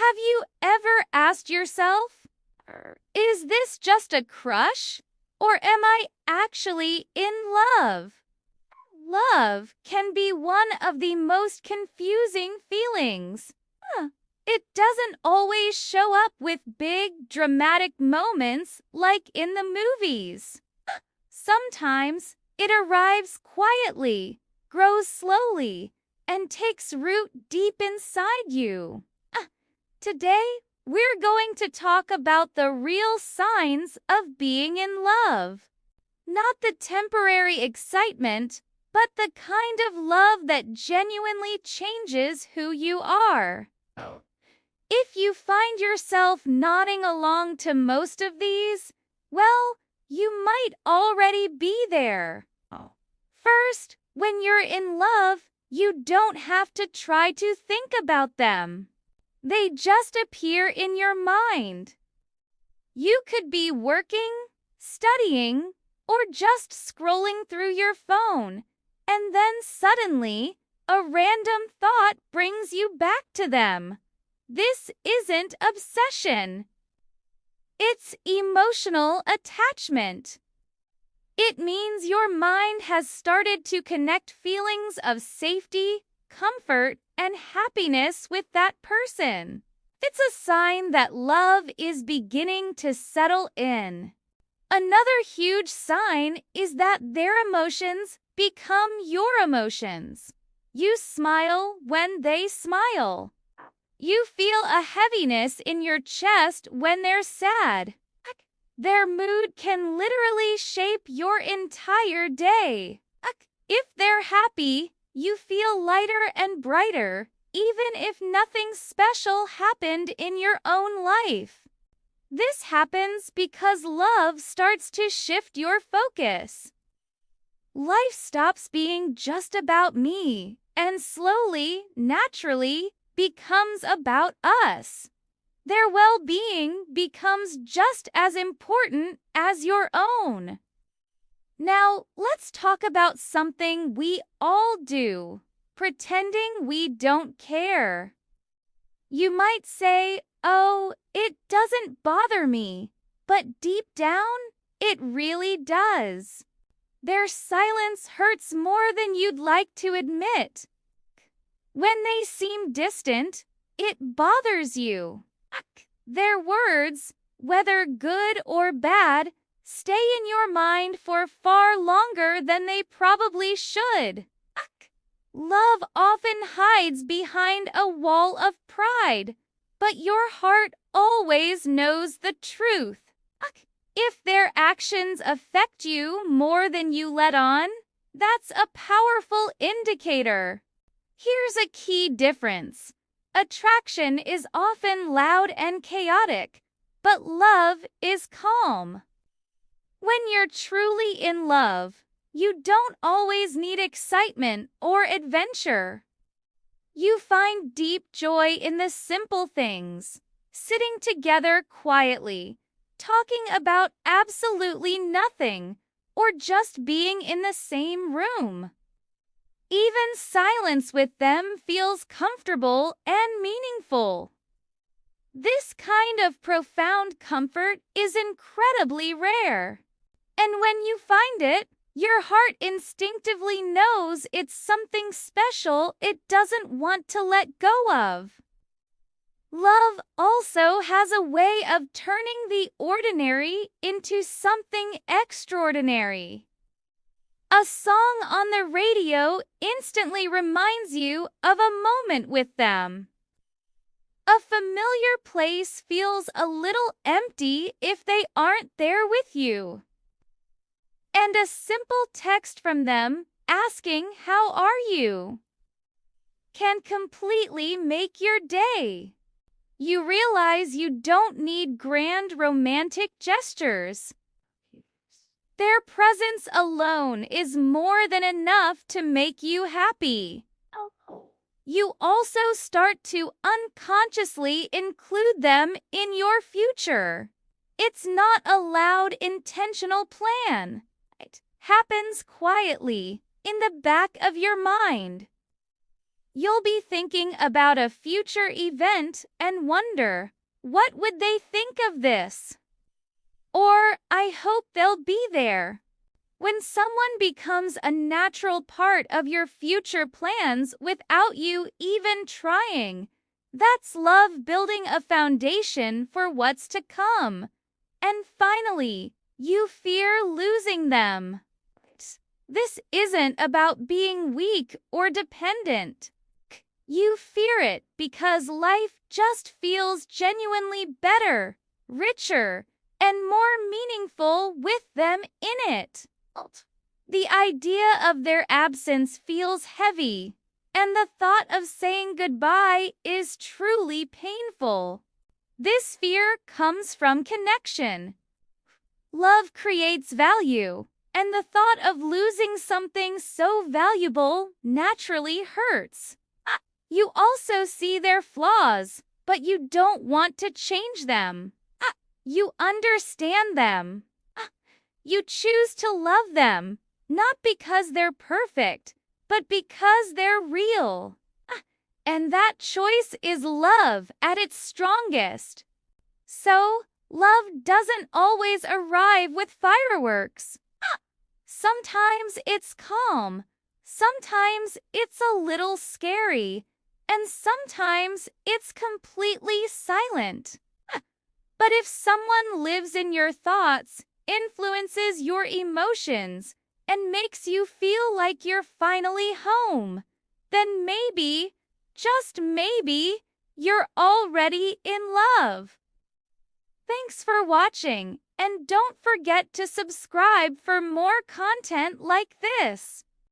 Have you ever asked yourself, is this just a crush? Or am I actually in love? Love can be one of the most confusing feelings. It doesn't always show up with big, dramatic moments like in the movies. Sometimes it arrives quietly, grows slowly, and takes root deep inside you. Today, we're going to talk about the real signs of being in love. Not the temporary excitement, but the kind of love that genuinely changes who you are. If you find yourself nodding along to most of these, well, you might already be there. First, when you're in love, you don't have to try to think about them. They just appear in your mind. You could be working, studying, or just scrolling through your phone, and then suddenly, a random thought brings you back to them. This isn't obsession. It's emotional attachment. It means your mind has started to connect feelings of safety, comfort, and happiness with that person. It's a sign that love is beginning to settle in. Another huge sign is that their emotions become your emotions. You smile when they smile. You feel a heaviness in your chest when they're sad. Their mood can literally shape your entire day. If they're happy, you feel lighter and brighter, even if nothing special happened in your own life. This happens because love starts to shift your focus. Life stops being just about me and slowly, naturally, becomes about us. Their well-being becomes just as important as your own. Now, let's talk about something we all do, pretending we don't care. You might say, "Oh, it doesn't bother me," but deep down, it really does. Their silence hurts more than you'd like to admit. When they seem distant, it bothers you. Their words, whether good or bad, stay in your mind for far longer than they probably should. Love often hides behind a wall of pride, but your heart always knows the truth. If their actions affect you more than you let on, that's a powerful indicator. Here's a key difference. Attraction is often loud and chaotic, but love is calm. When you're truly in love, you don't always need excitement or adventure. You find deep joy in the simple things, sitting together quietly, talking about absolutely nothing, or just being in the same room. Even silence with them feels comfortable and meaningful. This kind of profound comfort is incredibly rare. And when you find it, your heart instinctively knows it's something special it doesn't want to let go of. Love also has a way of turning the ordinary into something extraordinary. A song on the radio instantly reminds you of a moment with them. A familiar place feels a little empty if they aren't there with you. And a simple text from them asking, "How are you?" can completely make your day. You realize you don't need grand romantic gestures. Their presence alone is more than enough to make you happy. You also start to unconsciously include them in your future. It's not a loud, intentional plan. It happens quietly, in the back of your mind. You'll be thinking about a future event and wonder, what would they think of this? Or, I hope they'll be there. When someone becomes a natural part of your future plans without you even trying, that's love building a foundation for what's to come. And finally, you fear losing them. This isn't about being weak or dependent. You fear it because life just feels genuinely better, richer, and more meaningful with them in it. The idea of their absence feels heavy, and the thought of saying goodbye is truly painful. This fear comes from connection. Love creates value, and the thought of losing something so valuable naturally hurts. You also see their flaws, but you don't want to change them. You understand them. You choose to love them, not because they're perfect, but because they're real. And that choice is love at its strongest. So, love doesn't always arrive with fireworks. Sometimes it's calm, sometimes it's a little scary, and sometimes it's completely silent. But if someone lives in your thoughts, influences your emotions, and makes you feel like you're finally home, then maybe, just maybe, you're already in love. Thanks for watching, and don't forget to subscribe for more content like this.